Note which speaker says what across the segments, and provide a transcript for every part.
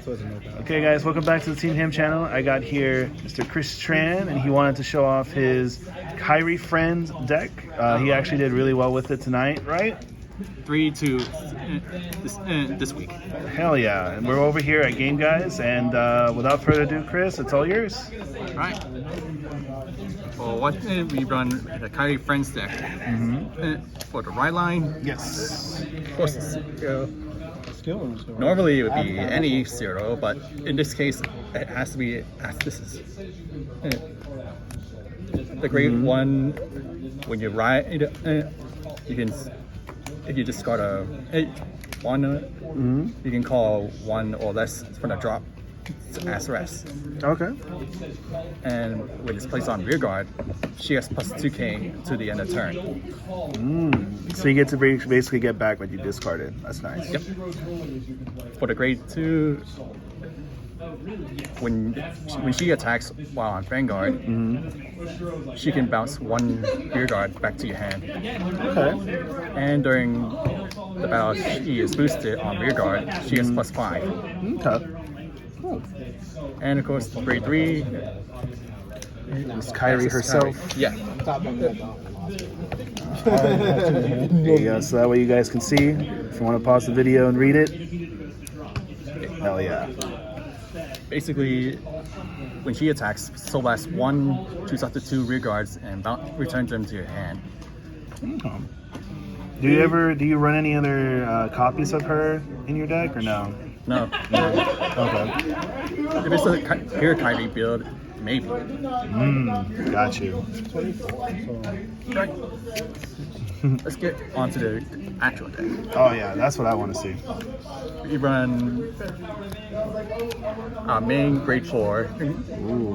Speaker 1: Okay guys, welcome back to the Team Ham channel. I got here Mr. Chris Cherne, and he wanted to show off his Kairi Friends deck. He actually did really well with it tonight, right?
Speaker 2: 3-2 this week.
Speaker 1: Hell yeah. And we're over here at Game Guys, and without further ado, Chris, it's all yours.
Speaker 2: Right. For what we run the Kairi Friends deck. For the right line.
Speaker 1: Yes.
Speaker 2: Of course, normally it would be any 0, but in this case it has to be as this is. The grade 1, when you ride, you can, if you discard a 1, you can call 1 or less from the drop as rest.
Speaker 1: Okay.
Speaker 2: And when it's placed on rear guard, she has plus 2k to the end of turn.
Speaker 1: So you get to basically get back what you discarded. That's nice.
Speaker 2: Yep. For the grade 2, when she attacks while on Vanguard, she can bounce 1 rear guard back to your hand.
Speaker 1: Okay.
Speaker 2: And during the battle, she is boosted on rear guard. She has plus 5.
Speaker 1: Okay.
Speaker 2: Cool. And of course, grade 3.
Speaker 1: It's Kairi herself.
Speaker 2: Kairi. Yeah.
Speaker 1: There you go. So that way you guys can see. If you want to pause the video and read it. Hell yeah.
Speaker 2: Basically, when she attacks, Soul Blast 1, choose up to 2 rear guards and return them to your hand.
Speaker 1: Do you run any other copies of her in your deck or no?
Speaker 2: No.
Speaker 1: Okay.
Speaker 2: If it's a pure Kairi build, maybe.
Speaker 1: Got you.
Speaker 2: Right. Let's get onto the actual deck.
Speaker 1: Oh yeah, that's what I want to see.
Speaker 2: We run our main grade 4.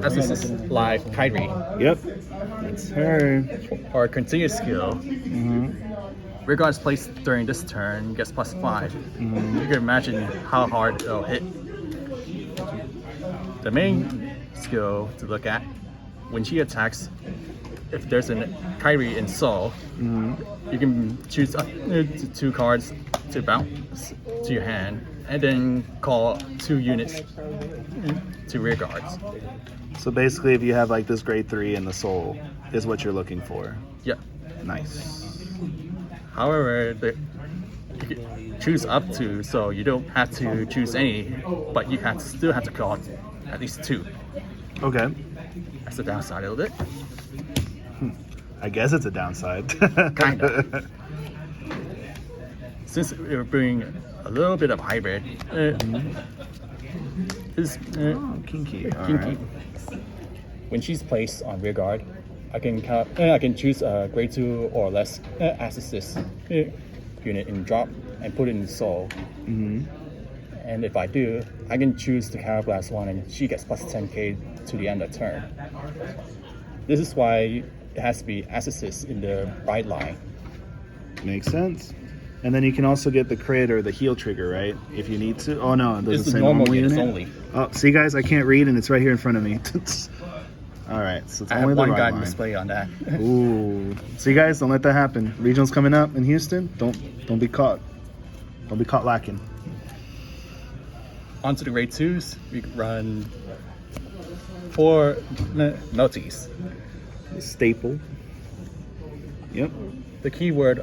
Speaker 2: As this is live Kairi.
Speaker 1: Yep. That's her.
Speaker 2: Our continuous skill. Rear guards placed during this turn gets plus 5. You can imagine how hard it'll hit. The main skill to look at, when she attacks, if there's a Kairi in Soul, you can choose up to 2 cards to bounce to your hand, and then call 2 units to rear guards.
Speaker 1: So basically, if you have like this grade 3 in the soul, is what you're looking for.
Speaker 2: Yeah.
Speaker 1: Nice.
Speaker 2: However, you can choose up to, so you don't have to choose any, but you still have to call at least 2.
Speaker 1: Okay.
Speaker 2: That's the downside a little bit.
Speaker 1: I guess it's a downside.
Speaker 2: Kinda. Since we're doing a little bit of hybrid, this
Speaker 1: Kinky.
Speaker 2: kinky.
Speaker 1: Alright.
Speaker 2: When she's placed on rear guard, I can choose a grade 2 or less as assist unit in drop and put it in soul. And if I do, I can choose the Counterblast 1 and she gets plus 10k to the end of turn. This is why it has to be as assist in the right line.
Speaker 1: Makes sense. And then you can also get the crit or the heal trigger, right? If you need to. Oh no, it doesn't
Speaker 2: This is
Speaker 1: say
Speaker 2: normal
Speaker 1: unit.
Speaker 2: units only.
Speaker 1: Oh, see guys, I can't read and it's right here in front of me. All right, so it's
Speaker 2: I
Speaker 1: only
Speaker 2: have
Speaker 1: the
Speaker 2: 1
Speaker 1: right
Speaker 2: guide
Speaker 1: line.
Speaker 2: display on that.
Speaker 1: Ooh. See guys, don't let that happen. Regionals coming up in Houston. Don't be caught. Don't be caught lacking.
Speaker 2: Onto the grade 2s, we run 4 melties.
Speaker 1: Staple. Yep.
Speaker 2: The keyword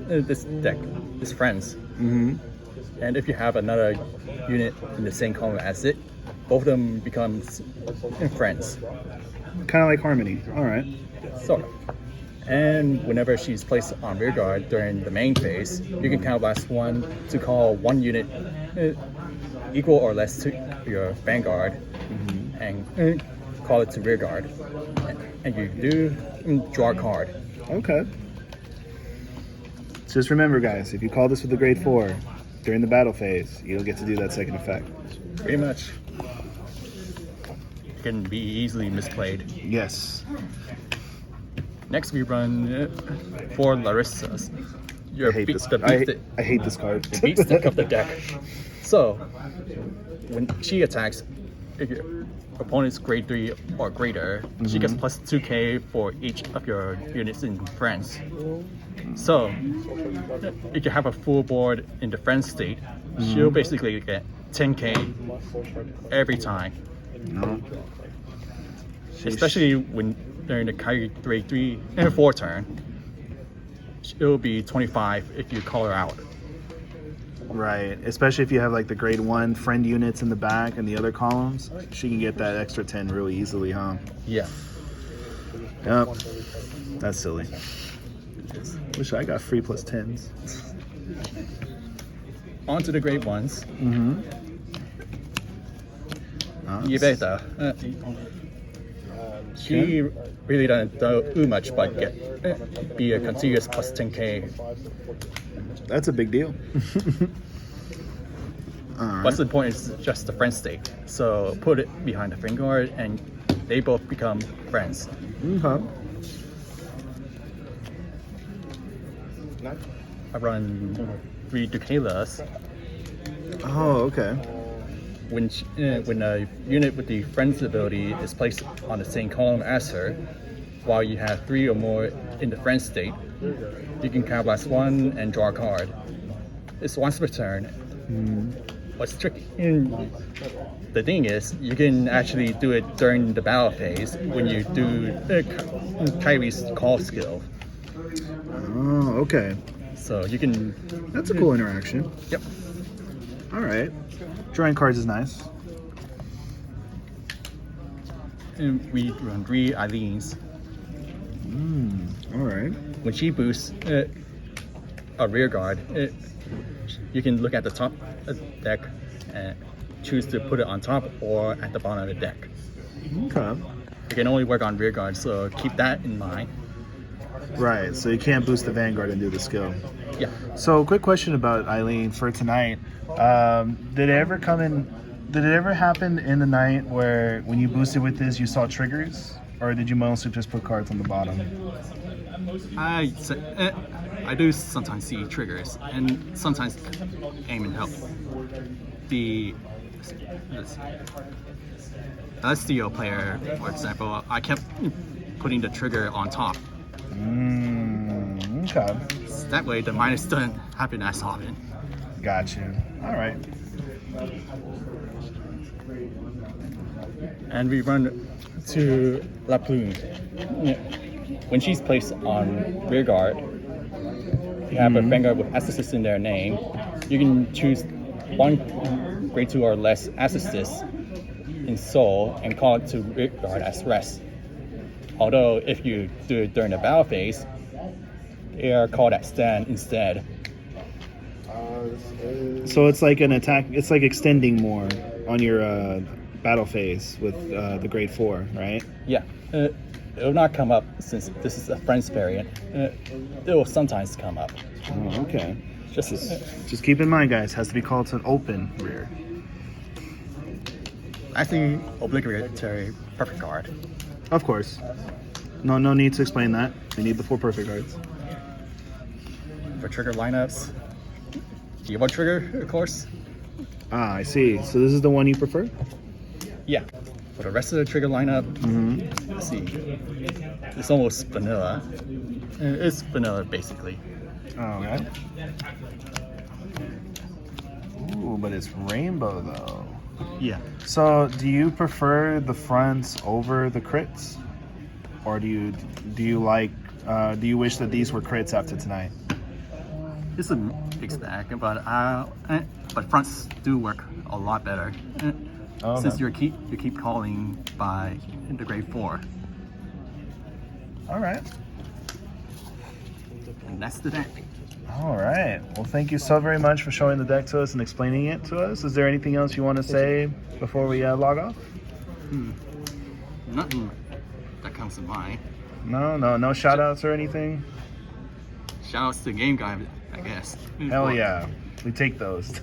Speaker 2: this deck is friends. And if you have another unit in the same column as it, both of them becomes friends.
Speaker 1: Kind of like Harmony. All right.
Speaker 2: Sort of. And whenever she's placed on rear guard during the main phase, you can Counterblast 1 to call 1 unit equal or less to your Vanguard and call it to rear guard. And you do draw a card.
Speaker 1: Okay. Just remember, guys, if you call this with the grade 4 during the battle phase, you'll get to do that second effect.
Speaker 2: Pretty much. It can be easily misplayed.
Speaker 1: Yes.
Speaker 2: Next, we run 4 Larissas.
Speaker 1: I hate this. I hate this card.
Speaker 2: The beat stick of the deck. So, when she attacks, opponent's grade 3 or greater, she gets plus 2k for each of your units in friends. So if you have a full board in the friend state, she'll basically get 10k every time.
Speaker 1: No.
Speaker 2: Especially when during the Kairi grade 3 and 4 turn, it'll be 25 if you call her out.
Speaker 1: Right, especially if you have like the grade 1 friend units in the back and the other columns, she can get that extra 10 really easily, huh?
Speaker 2: Yeah.
Speaker 1: Yep. That's silly. Wish I got free plus 10s.
Speaker 2: On to the grade 1s. You
Speaker 1: Nice.
Speaker 2: better. She really doesn't do much but be a continuous plus 10k.
Speaker 1: That's a big deal.
Speaker 2: What's the point is just the friend state. So put it behind the friend guard and they both become friends.
Speaker 1: Okay.
Speaker 2: I run 3 Ducalas.
Speaker 1: Oh, okay.
Speaker 2: When a unit with the friends ability is placed on the same column as her, while you have 3 or more in the friend state, you can counterblast 1 and draw a card. It's once per turn. What's tricky? The thing is, you can actually do it during the battle phase when you do Kairi's call skill.
Speaker 1: Oh, okay.
Speaker 2: So you can.
Speaker 1: That's a cool interaction.
Speaker 2: Yep.
Speaker 1: All right. Drawing cards is nice.
Speaker 2: And we run 3 Eileen's.
Speaker 1: All right.
Speaker 2: When she boosts a rear guard, you can look at the top of the deck and choose to put it on top or at the bottom of the deck.
Speaker 1: Okay.
Speaker 2: You can only work on rear guard, so keep that in mind.
Speaker 1: Right. So you can't boost the Vanguard and do the skill.
Speaker 2: Yeah.
Speaker 1: So, quick question about Eileen for tonight. Did it ever happen in the night where when you boosted with this, you saw triggers, or did you mostly just put cards on the bottom?
Speaker 2: I do sometimes see triggers and sometimes aim and help. The Celestial player, for example, I kept putting the trigger on top.
Speaker 1: Okay.
Speaker 2: That way the minus doesn't happen as often.
Speaker 1: Got you. All right.
Speaker 2: And we run to La Plume. When she's placed on rear guard, you have a Vanguard with Assist in their name. You can choose 1 grade 2 or less Assist in Soul and call it to rear guard as rest. Although if you do it during the battle phase, they are called at stand instead.
Speaker 1: So it's like an attack. It's like extending more on your battle phase with the grade 4, right?
Speaker 2: Yeah. It will not come up since this is a friends variant. It will sometimes come up.
Speaker 1: Oh, okay.
Speaker 2: Just
Speaker 1: Just keep in mind, guys, has to be called to an open rear.
Speaker 2: I think obligatory perfect guard.
Speaker 1: Of course. No need to explain that. We need the 4 perfect cards.
Speaker 2: For trigger lineups, do you want trigger, of course?
Speaker 1: Ah, I see. So this is the one you prefer?
Speaker 2: Yeah. For the rest of the trigger lineup, let's see. It's almost vanilla. It's vanilla, basically.
Speaker 1: Oh, okay. Ooh, but it's rainbow though.
Speaker 2: Yeah.
Speaker 1: So, do you prefer the fronts over the crits, or do you wish that these were crits after tonight?
Speaker 2: It's a mixed bag, but fronts do work a lot better.
Speaker 1: Okay.
Speaker 2: Since you keep calling by the grade 4.
Speaker 1: All right.
Speaker 2: And that's the deck.
Speaker 1: All right. Well, thank you so very much for showing the deck to us and explaining it to us. Is there anything else you want to say before we log off?
Speaker 2: Nothing that comes to mind.
Speaker 1: No shout outs or anything?
Speaker 2: Shout outs to the game guy, I guess.
Speaker 1: Hell yeah. We take those.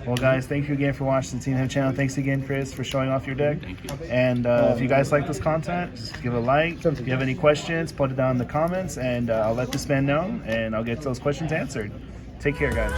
Speaker 1: Well, guys, thank you again for watching the Team Him channel. Thanks again, Chris, for showing off your deck.
Speaker 2: Thank you.
Speaker 1: And if you guys like this content, just give it a like. If you have any questions, put it down in the comments, and I'll let this man know, and I'll get those questions answered. Take care, guys.